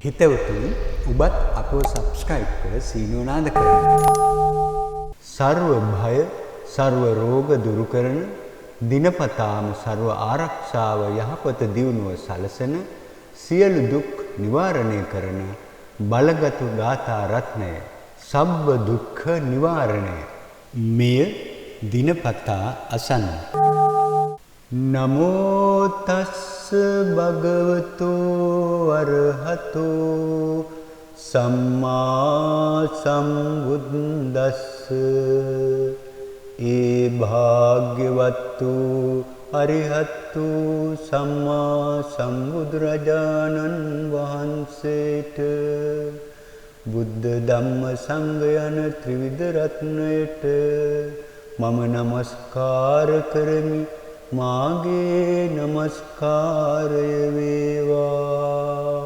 හිතවතුනි ඔබත් අපව සබ්ස්ක්‍රයිබ් කර සීනුව නාද කරන්න. සර්ව භය සර්ව රෝග දුරු කරන දිනපතාම සර්ව ආරක්ෂාව යහපත දියුණුව සලසන සියලු දුක් නිවාරණය කරන බලගත් ගාථා රත්නය සබ්බ දුක්ඛ නිවාරණය. මෙය දිනපතා අසන්න. නමෝ තස්ස භගවතු අරහතෝ සම්මා සම්බුද්දස්ස ඒ භාග්‍යවත්තු අරිහත්තු සම්මා සම්බුදුරජාණන් වහන්සේට බුද්ධ ධම්ම සංඝ යන ත්‍රිවිධ රත්නයට මම නමස්කාර කරමි. මාගේ නමස්කාරය වේවා.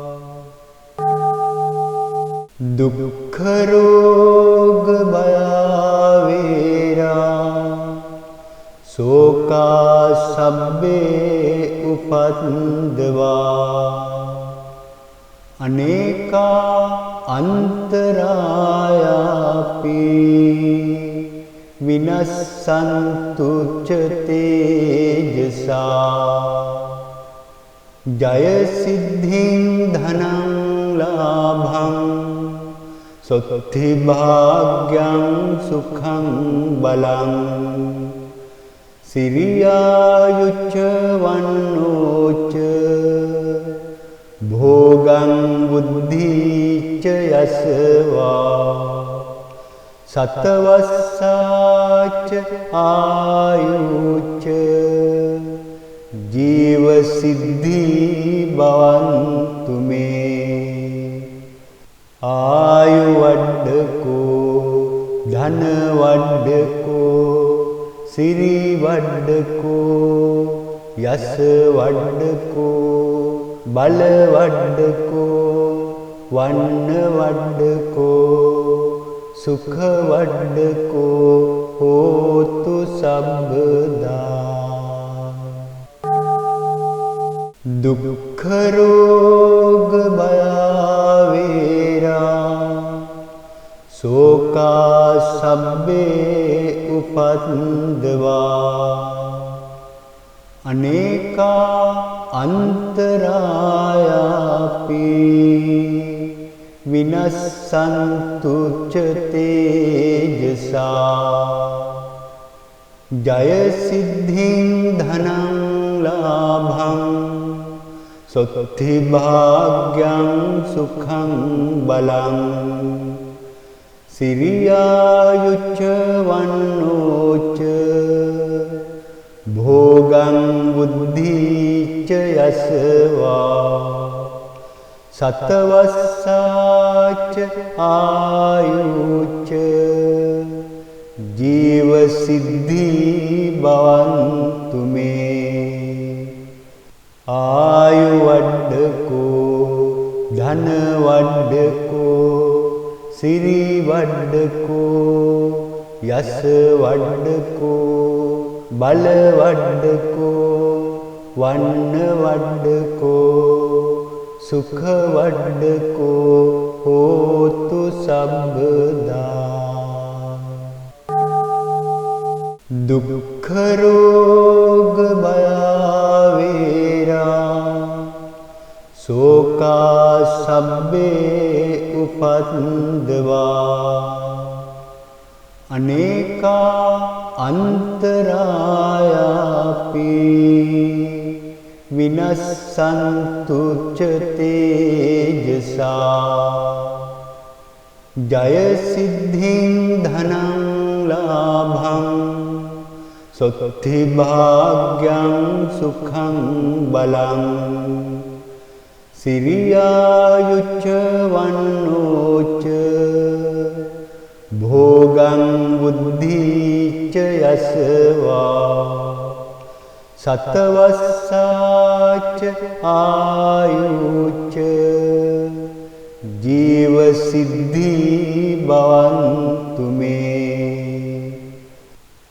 දුක්ඛ රෝග භය වේරා සෝකා සබ්බේ උපද්දවා අනේකා අන්තරායාපි විනස්සන්තු ච තේජසා ජය සිද්ධින් ධනං ලාභං සොත්ති භාග්‍යං සුඛං බලං සිරියායුච්ච වන්නෝච භෝගං බුද්ධිච්ච යසවා සතවස්සාච ආයුච්ච ජීව සිද්ධි භවන්තු මේ ආයු වඩ්ඩකෝ ධන වඩ්ඩකෝ සිරි වඩ්ඩකෝ යස වඩ්ඩකෝ බල වඩ්ඩකෝ වන්න වඩ්ඩකෝ සුඛ වඩ්ඩකෝ හෝතු සබ්බදා. දුක්ඛ රෝග භය වේරා සෝකා සබ්බේ උපද්දවා අනේකා අන්තරායාපි විනස්සන්තු ච තේජසා ජය සිද්ධින් ධනං ලාභං සොත්ති භාග්‍යං සුඛං බලං සිරියායුච්ච වන්නෝච භෝගං බුද්ධිච්ච යසවා සතවස්සාච ආයුච්ච ජීව සිද්ධි භවන්තු මේ ආයු වඩ්ඩකෝ ධන වඩ්ඩකෝ සිරි වඩ්ඩකෝ යස වඩ්ඩකෝ බල වඩ්ඩකෝ වන්න වඩ්ඩකෝ සුඛ වඩ්ඩකෝ හෝතු සබ්බදා. දුක්ඛ රෝග භය වේරා සෝකා සබ්බේ උපද්දවා අනේකා අන්තරායාපි විනස්සන්තු ච තේජසා ජය සිද්ධින් ධනං ලාභං සොත්ති භාග්‍යං සුඛං බලං සිරියායුච්ච වන්නෝච භෝගං බුද්ධිච්ච යසවා සතවස්සාච ආයුච්ච ජීව සිද්ධි භවන්තු මේ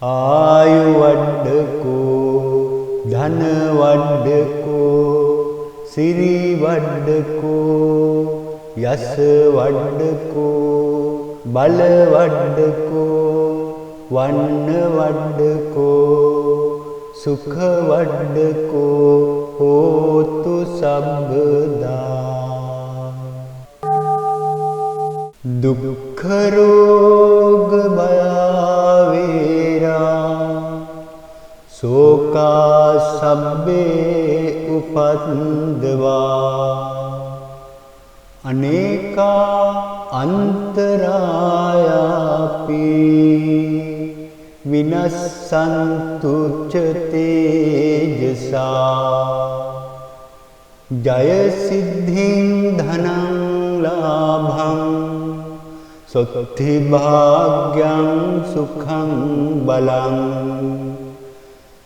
ආයු වඩ්ඩකෝ ධන වඩ්ඩකෝ සිරි වඩ්ඩකෝ යස වඩ්ඩකෝ බල වඩ්ඩකෝ වන්න වඩ්ඩකෝ සුඛ වඩ්ඩකෝ හෝතු සබ්බදා දුක්ඛ රෝග භයාවේරා සෝකා සබ්බේ උපද්දවා අනේකා අන්තරායාපි විනස්සන්තු ච තේජසා ජය සිද්ධින් ධනං ලාභං සොත්ති භාග්‍යං සුඛං බලං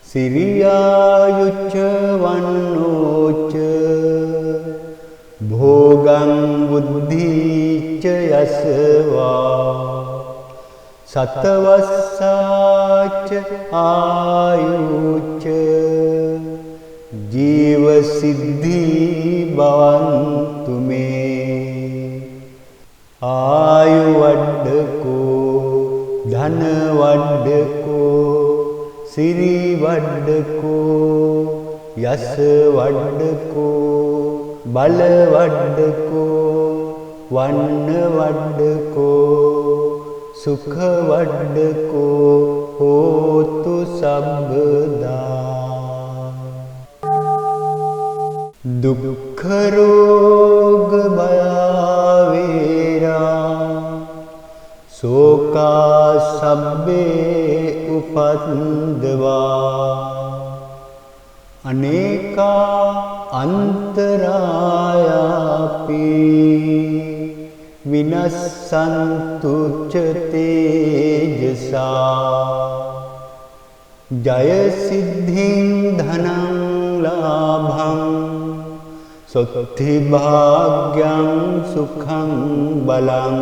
සිරියායුච්ච වන්නෝච භෝගං බුද්ධිච්ච යසවා සතවස්සාච ආයුච්ච ජීව සිද්ධී භවන්තු මේ ආයු වඩ්ඩකෝ ධන වඩ්ඩකෝ සිරි වඩ්ඩකෝ යස වඩ්ඩකෝ බල වඩ්ඩකෝ වන්න වඩ්ඩකෝ සුඛ වඩ්ඩකෝ හෝතු සබ්බදා දුක්ඛ රෝග භයාවේරා සෝකා සබ්බේ උපද්දවා අනේකා අන්තරායාපි විනස්සන්තු ච තේජසා ජය සිද්ධින් ධනං ලාභං සොත්ති භාග්‍යං සුඛං බලං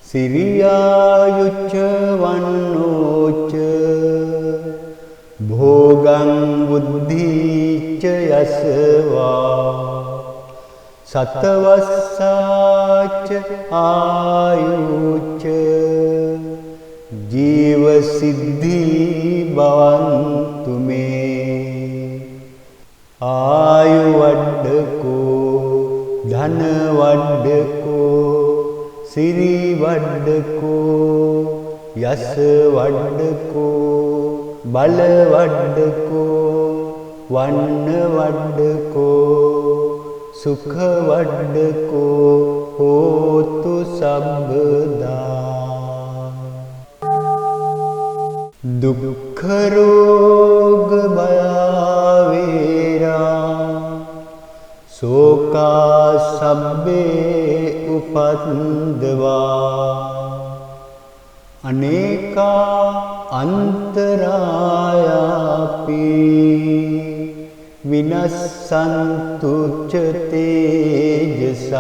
සිරියායුච්ච වන්නෝච භෝගං බුද්ධිච්ච යසවා සතවස්සාච ආයුච්ච ජීව සිද්ධී භවන්තු මේ ආයු වඩ්ඩකෝ ධන වඩ්ඩකෝ සිරි වඩ්ඩකෝ යස වඩ්ඩකෝ බල වඩ්ඩකෝ වන්න වඩ්ඩකෝ සුඛ වඩ්ඩකෝ හෝතු සබ්බදා දුක්ඛ රෝග භයාවේරා සෝකා සබ්බේ උපද්දවා අනේකා අන්තරායාපි විනස්සන්තු ච තේජසා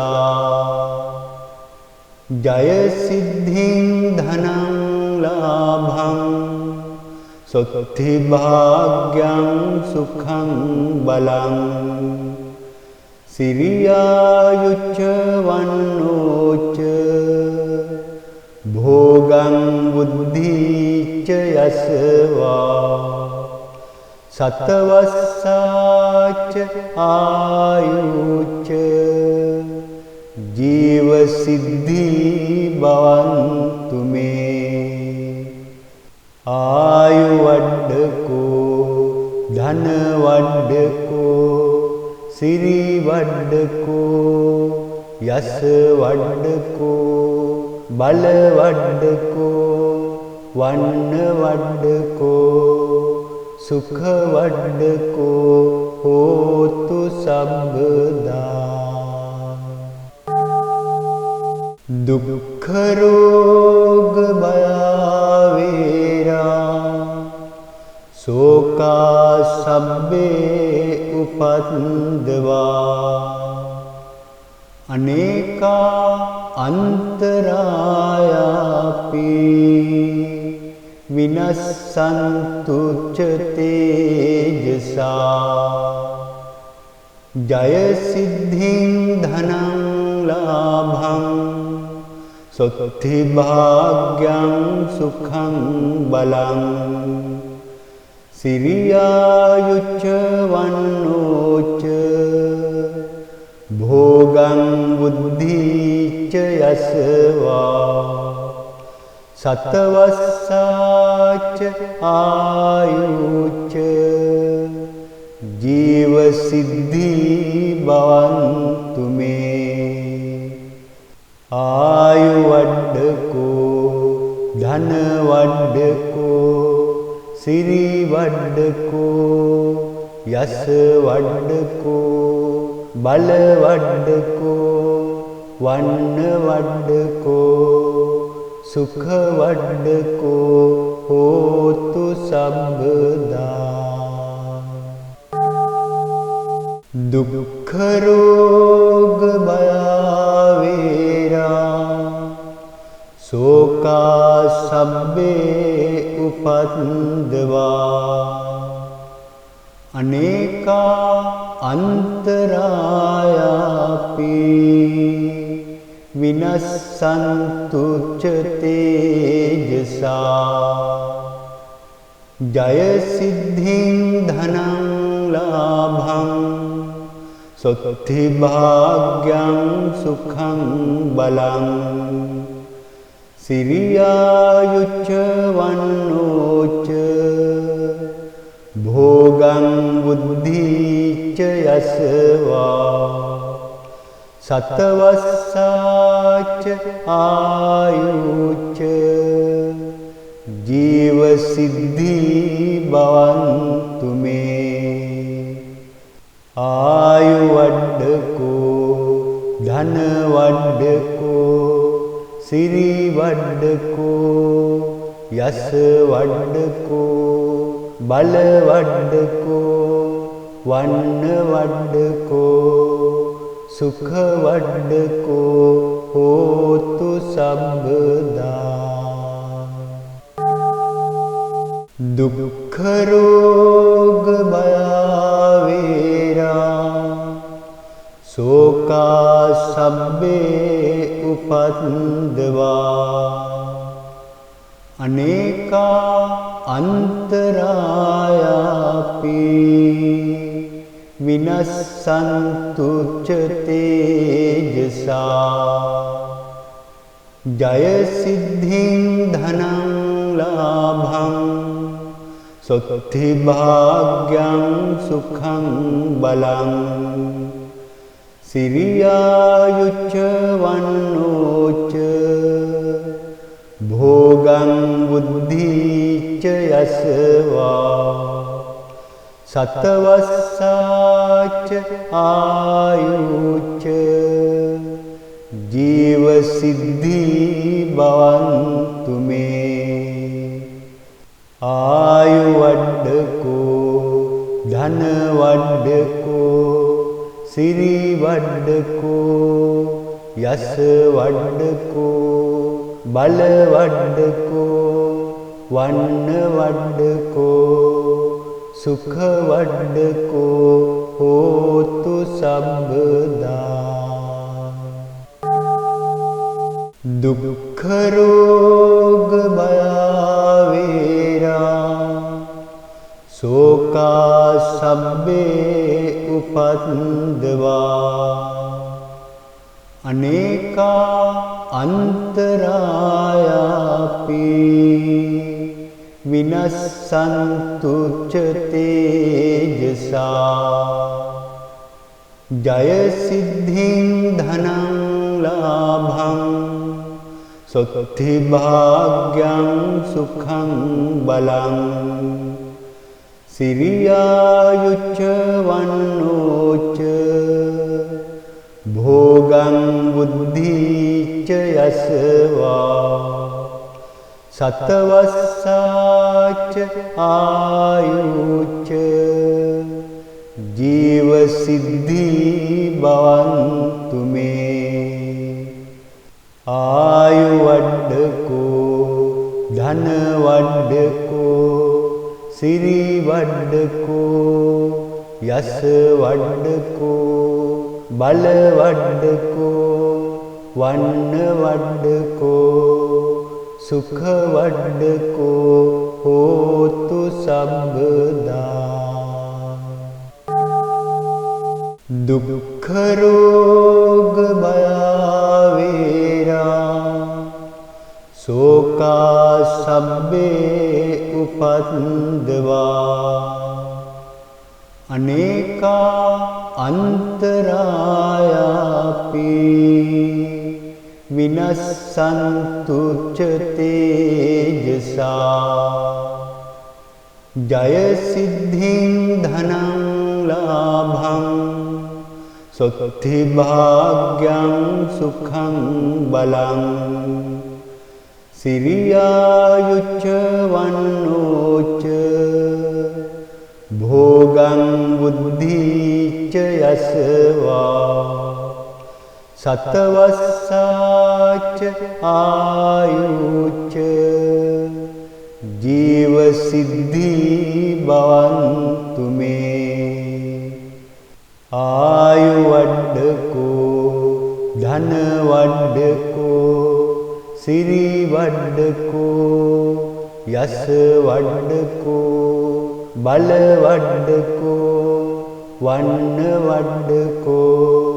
ජය සිද්ධින් ධනං ලාභං සොත්ති භාග්‍යං සුඛං බලං සිරියායුච්ච වන්නෝච භෝගං බුද්ධිච්ච යසවා සතවස්සාච ආයුච්ච ජීව සිද්ධී භවන්තු මේ ආයු වඩ්ඩකෝ ධන වඩ්ඩකෝ සිරි වඩ්ඩකෝ යස වඩ්ඩකෝ බල වඩ්ඩකෝ වන්න වඩ්ඩකෝ සුඛ වඩ්ඩකෝ හෝතු සබ්බදා දුක්ඛ රෝග භයාවේරා සෝකා සබ්බේ උපද්දවා අනේකා අන්තරායාපි විනස්සන්තු ච තේජසා ජය සිද්ධින් ධනං සොත්ති භාග්‍යං සුඛං බලං සිරියායුච්ච වන්නෝච භෝගං බුද්ධිච්ච යසවා සතවස්සාච ආයුච්ච ජීව සිද්ධි භවන්තු මේ ආයු වඩ්ඩකෝ ධන වඩ්ඩකෝ සිරි වඩ්ඩකෝ යස වඩ්ඩකෝ බල වඩ්ඩකෝ වන්න වඩ්ඩකෝ සුඛ වඩ්ඩකෝ හෝතු සබ්බදා දුක්ඛ රෝග භයාවේරා සෝකා සබ්බේ උපද්දවා අනේකා අන්තරායාපි විනස්සන්තු ච තේජසා ජය සිද්ධින් ධනං ලාභං සොත්ති භාග්‍යං සුඛං බලං සිරියායුච්ච වන්නෝච භෝගං බුද්ධිච්ච යසවා සතවස්සාච ආයුච්ච ජීව සිද්ධි භවන්තු මේ ආයු වඩ්ඩකෝ ධන වඩ්ඩකෝ සිරි වඩ්ඩකෝ යස වඩ්ඩකෝ බල වඩ්ඩකෝ වන්න වඩ්ඩකෝ සුඛ වඩ්ඩකෝ හෝතු සබ්බදා දුක්ඛ රෝග භයාවේරා සෝකා සබ්බේ උපද්දවා අනේකා අන්තරායාපි විනස්සන්තු ච තේජසා ජය සිද්ධින් ධනං ලාභං සොත්ති භාග්‍යං සුඛං බලං සිරියායුච්ච වන්නෝච භෝගං බුද්ධිච්ච යසවා සතවස්සාච ආයුච්ච ජීව සිද්ධි භවන්තු මේ ආයු වඩ්ඩකෝ ධන වඩ්ඩකෝ සිරි වඩ්ඩකෝ යස වඩ්ඩකෝ බල වඩ්ඩකෝ වන්න වඩ්ඩකෝ සුඛ වඩ්ඩකෝ හෝතු සබ්බදා දුක්ඛ රෝග භයාවේරා සෝකා සබ්බේ උපද්දවා අනේකා අන්තරායාපි විනස්සන්තු ච තේජසා ජය සිද්ධින් ධනං ලාභං සොත්ති භාග්‍යං සුඛං බලං සිරියායුච්ච වන්නෝච භෝගං බුද්ධිච්ච යසවා සතවස්සාච ආයුච්ච ජීව සිද්ධි භවන්තු මේ ආයු වඩ්ඩකෝ ධන වඩ්ඩකෝ සිරි වඩ්ඩකෝ යස වඩ්ඩකෝ බල වඩ්ඩකෝ වන්න වඩ්ඩකෝ සුඛ වඩ්ඩකෝ හෝතු සබ්බදා දුක්ඛ රෝග භය වේරා සෝකා සබ්බේ උපද්දවා අනේකා අන්තරායාපි විනස්සන්තු ච තේජසා ජය සිද්ධින් ධනං ලාභං සොත්ති භාග්‍යං සුඛං බලං සිරියායුච්ච වන්නෝච භෝගං බුද්ධිච්ච යසවා සතවස්සාච ආයුච්ච ජීව සිද්ධි භවන්තු මේ ආයු වඩ්ඩකෝ ධන වඩ්ඩකෝ සිරි වඩ්ඩකෝ යස වඩ්ඩකෝ බල වඩ්ඩකෝ වන්න වඩ්ඩකෝ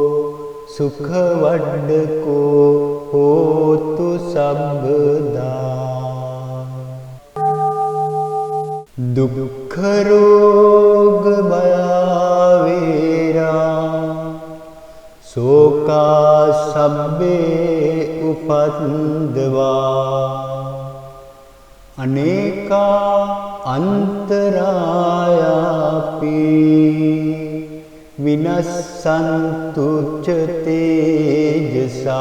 සුඛ වඩ්ඩකෝ හෝතු සබ්බදා දුක්ඛ රෝග භය වේරා සෝකා සබ්බේ උපද්දවා අනේකා අන්තරායාපි විනස්සන්තු ච තේජසා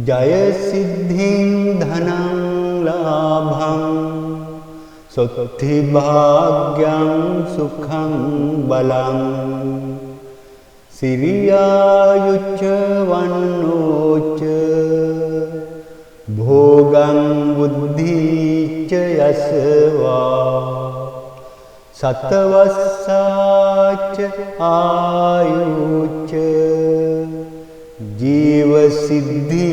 ජය සිද්ධින් ධනං ලාභං සොත්ති භාග්‍යං සුඛං බලං සිරියායුච්ච වන්නෝච භෝගං බුද්ධිච්ච යසවා සතවස්සාච ආයුච්ච ජීව සිද්ධි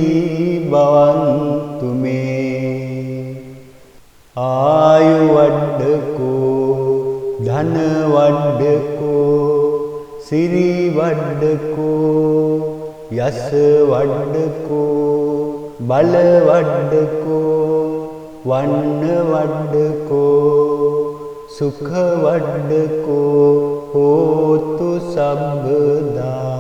භවන්තු මේ ආයු වඩ්ඩකෝ ධන වඩ්ඩකෝ සිරි වඩ්ඩකෝ යස වඩ්ඩකෝ බල වඩ්ඩකෝ වන්න වඩ්ඩකෝ සුඛ වඩ්ඩකෝ හෝතු සබ්බදා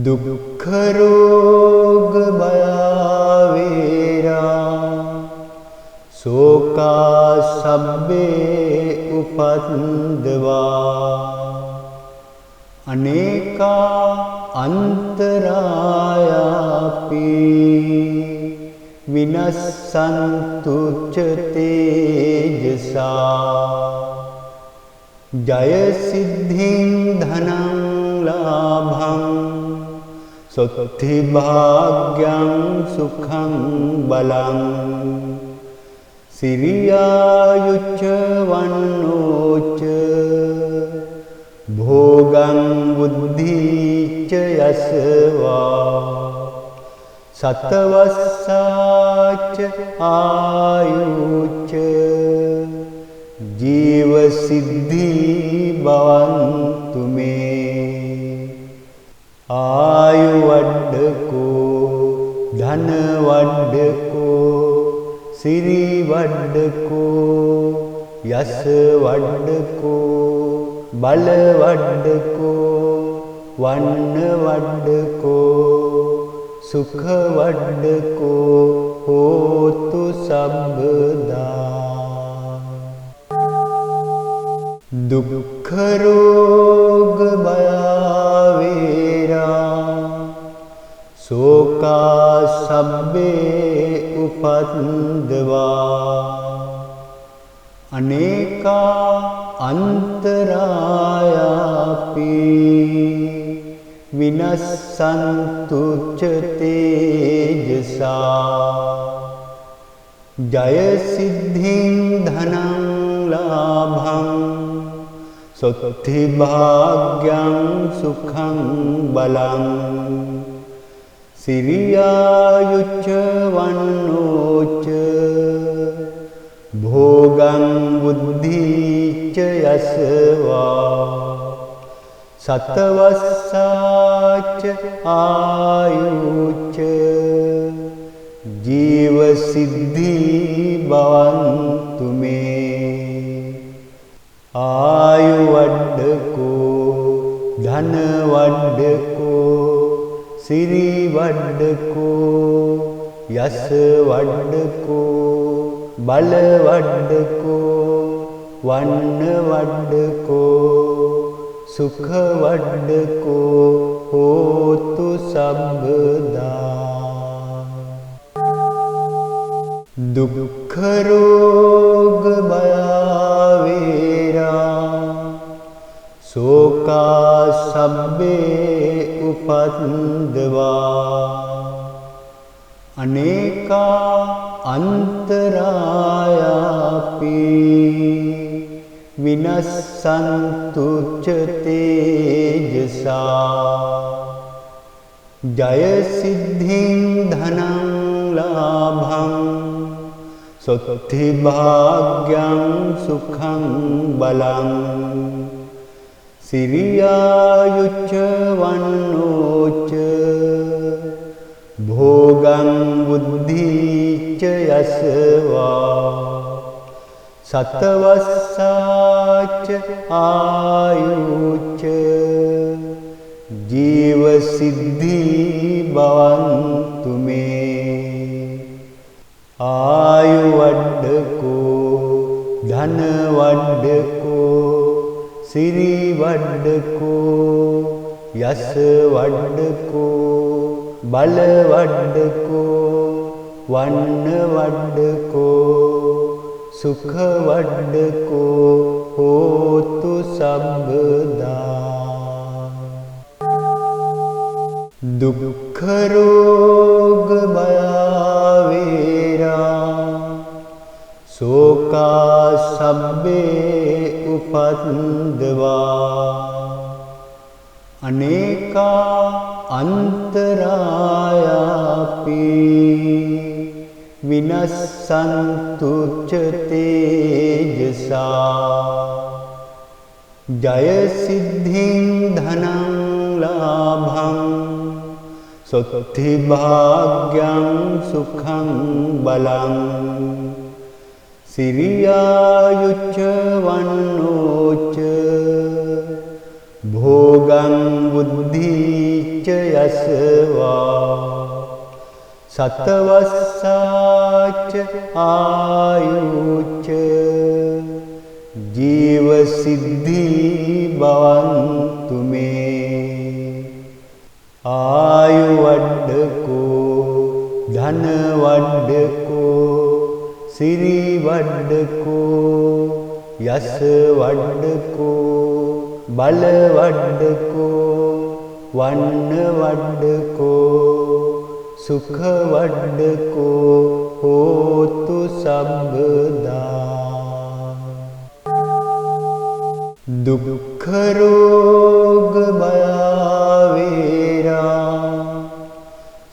දුක්ඛ රෝග භය වේරා සෝකා සබ්බේ උපද්දවා අනේකා අන්තරායාපි විනස්සන්තු ච තේජසා ජය සිද්ධින් ධනං ලාභං සොත්ති භාග්‍යං සුඛං බලං සිරියායුච්ච වන්නෝච භෝගං බුද්ධිච්ච යසවා සතවස්සාච ආයුච්ච ජීව සිද්ධි භවන්තු මේ ආයු වඩ්ඩකෝ ධන වඩ්ඩකෝ සිරි වඩ්ඩකෝ යස වඩ්ඩකෝ බල වඩ්ඩකෝ වන්න වඩ්ඩකෝ සුඛ වඩ්ඩකෝ හෝතු සබ්බදා දුක්ඛ රෝග භය වේරා සෝකා සබ්බේ උපද්දවා අනේකා අන්තරායාපි විනස්සන්තු ච තේජසා ජය සිද්ධින් ධනං ලාභං සොත්ති භාග්‍යං සුඛං බලං සිරියායුච්ච වන්නෝච භෝගං බුද්ධිච්ච යසවා සතවස්සාච ආයුච්ච ජීව සිද්ධි භවන්තු මේ ආයු වඩ්ඩකෝ ධන වඩ්ඩකෝ සිරි වඩ්ඩකෝ යස වඩ්ඩකෝ බල වඩ්ඩකෝ වන්න වඩ්ඩකෝ සුඛ වඩ්ඩකෝ හෝතු සබ්බදා දුක්ඛ රෝග භය වේරා සෝකා සබ්බේ උපද්දවා අනේකා අන්තරායාපි විනස්සන්තු ච තේජසා ජය සිද්ධින් ධනං ලාභං සොත්ති භාග්‍යං සුඛං බලං සිරියායුච්ච වන්නෝච භෝගං බුද්ධිච්ච යසවා සතවස්සාච ආයුච්ච ජීව සිද්ධි භවන්තු මේ ආයු වඩ්ඩකෝ ධන වඩ්ඩකෝ සිරි වඩ්ඩකෝ යස වඩ්ඩකෝ බල වඩ්ඩකෝ වන්න වඩ්ඩකෝ සුඛ වඩ්ඩකෝ හෝතු සබ්බදා දුක්ඛ රෝග භය වේරා සෝකා සබ්බේ උපද්දවා අනේකා අන්තරායාපි විනස්සන්තු ච තේජසා ජය සිද්ධින් ධනං ලාභං සොත්ති භාග්‍යං සුඛං බලං සිරියායුච්ච වන්නෝච භෝගං බුද්ධිච්ච යසවා සතවස්සාච ආයුච්ච ජීව සිද්ධි භවන්තු මේ ආයු වඩ්ඩකෝ ධන වඩ්ඩකෝ සිරි වඩ්ඩකෝ යස වඩ්ඩකෝ බල වඩ්ඩකෝ වන්න වඩ්ඩකෝ සුඛ වඩ්ඩකෝ හෝතු සබ්බදා දුක්ඛ රෝග භය වේරා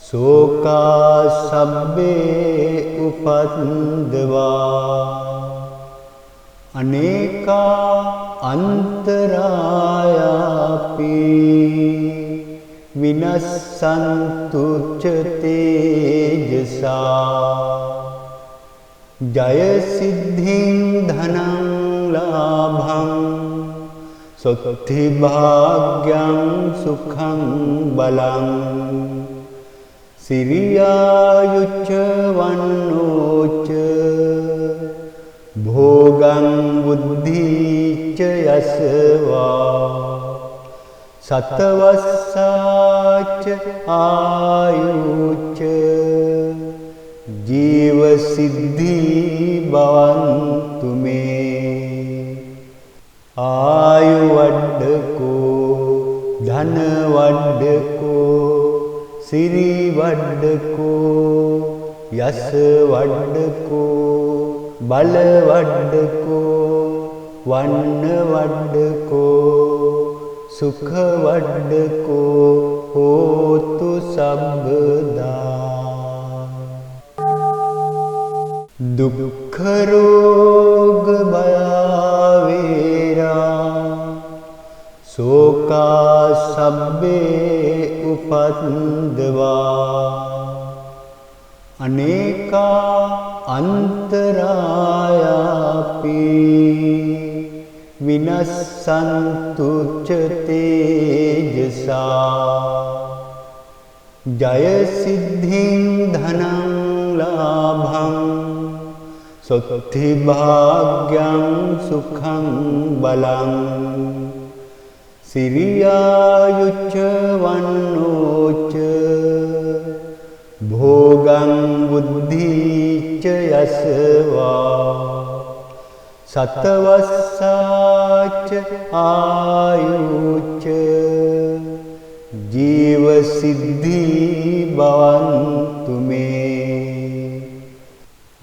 සෝකා සබ්බේ උපද්දවා අනේකා අන්තරායාපි විනස්සන්තු ච තේජසා ජය සිද්ධින් ධනං ලාභං සොත්ති භාග්‍යං සුඛං බලං සිරියායුච්ච වන්නෝච භෝගං බුද්ධිච්ච යසවා සතවස්සාච ආයුච්ච ජීව සිද්ධි භවන්තු මේ ආයු වඩ්ඩකෝ ධන වඩ්ඩකෝ සිරි වඩ්ඩකෝ යස වඩ්ඩකෝ බල වඩ්ඩකෝ වන්න වඩ්ඩකෝ සුඛ වඩ්ඩකෝ හෝතු සබ්බදා දුක්ඛ රෝග භය වේරා සෝකා සබ්බේ උපද්දවා අනේකා අන්තරායාපි විනස්සන්තු ච තේජසා ජය සිද්ධින් ධනං ලාභං සොත්ති භාග්‍යං සුඛං බලං සිරියායුච්ච වන්නෝච භෝගං බුද්ධිච්ච යසවා සතවස්සාච ආයුච්ච ජීව සිද්ධි භවන්තු මේ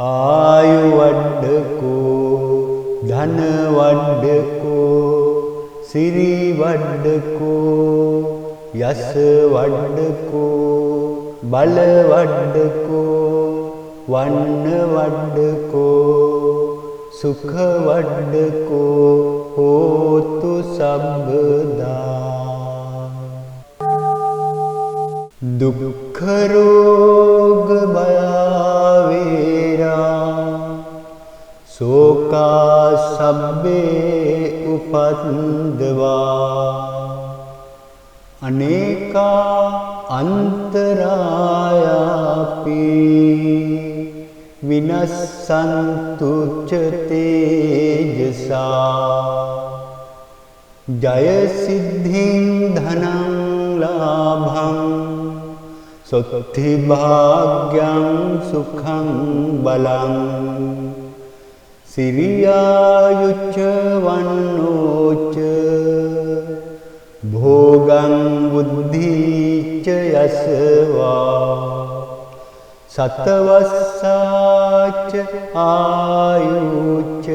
ආයු වඩ්ඩකෝ ධන වඩ්ඩකෝ සිරි වඩ්ඩකෝ යස වඩ්ඩකෝ බල වඩ්ඩකෝ වන්න වඩ්ඩකෝ සුඛ වඩ්ඩකෝ හෝතු සබ්බදා දුක්ඛ රෝග භය වේරා සෝකා සබ්බේ උපද්දවා අනේකා අන්තරායාපි විනස්සන්තු ච තේජසා ජය සිද්ධින් ධනං ලාභං සොත්ති භාග්‍යං සුඛං බලං සිරියායුච්ච වන්නෝච භෝගං බුද්ධිච්ච යසවා සතවස්සාච ආයුච්ච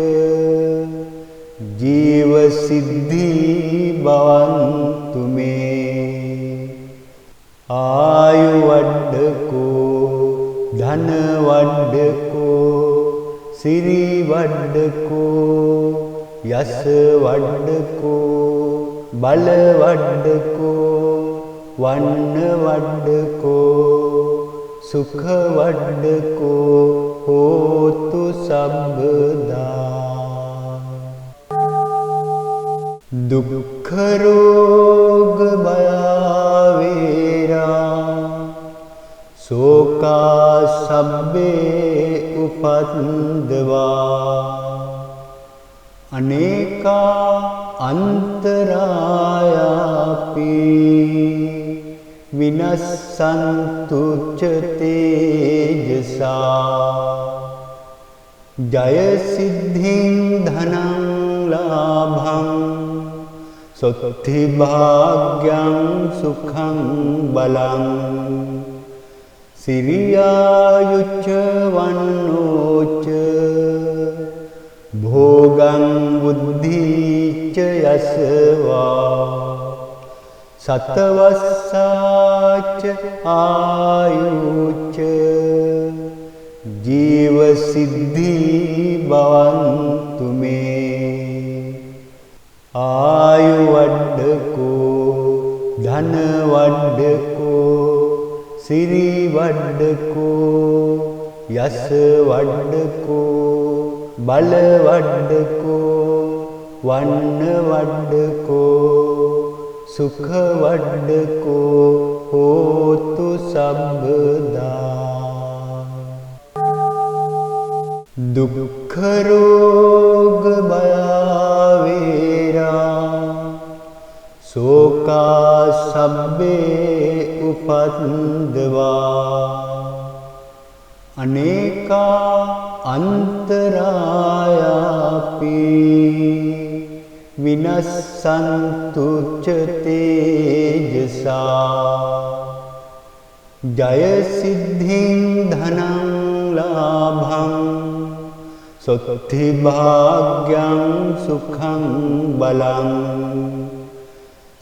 ජීව සිද්ධි භවන්තු මේ ආයු වඩ්ඩකෝ ධන වඩ්ඩකෝ සිරි වඩ්ඩකෝ යස වඩ්ඩකෝ බල වඩ්ඩකෝ වන්න වඩ්ඩකෝ සුඛ වඩ්ඩකෝ හෝතු සබ්බදා දුක්ඛ රෝග භය වේරා සෝකා සබ්බේ උපද්දවා අනේකා අන්තරායාපි විනස්සන්තු ච තේජසා ජය සිද්ධින් ධනං ලාභං සොත්ති භාග්‍යං සුඛං බලං සිරියායුච්ච වන්නෝච භෝගං බුද්ධිච්ච යසවා සතවස්සාච ආයුච්ච ජීව සිද්ධි භවන්තු මේ ආයු වඩ්ඩකෝ ධන වඩ්ඩකෝ සිරි වඩ්ඩකෝ යස වඩ්ඩකෝ බල වඩ්ඩකෝ වන්න වඩ්ඩකෝ සුඛ වඩ්ඩකෝ හෝතු සබ්බදා දුක්ඛ රෝග භය වේරා සෝකා සබ්බේ උපද්දවා අනේකා අන්තරායාපි විනස්සන්තු ච තේජසා ජය සිද්ධින් ධනං ලාභං සොත්ති භාග්‍යං සුඛං බලං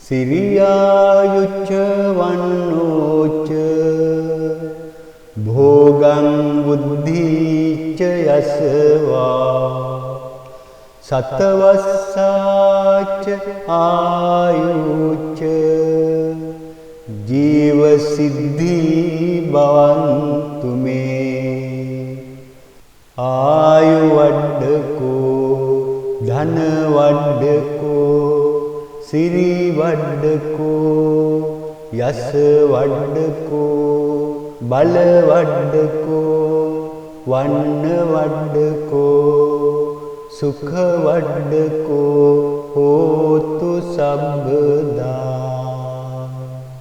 සිරියායුච්ච වන්නෝච භෝගං බුද්ධිච්ච යසවා සතවස්සාච ආයුච්ච ජීව සිද්ධි භවන්තු මේ ආයු වඩ්ඩකෝ ධන වඩ්ඩකෝ සිරි වඩ්ඩකෝ යස වඩ්ඩකෝ බල වඩ්ඩකෝ වන්න වඩ්ඩකෝ සුඛ වඩ්ඩකෝ හෝතු සබ්බදා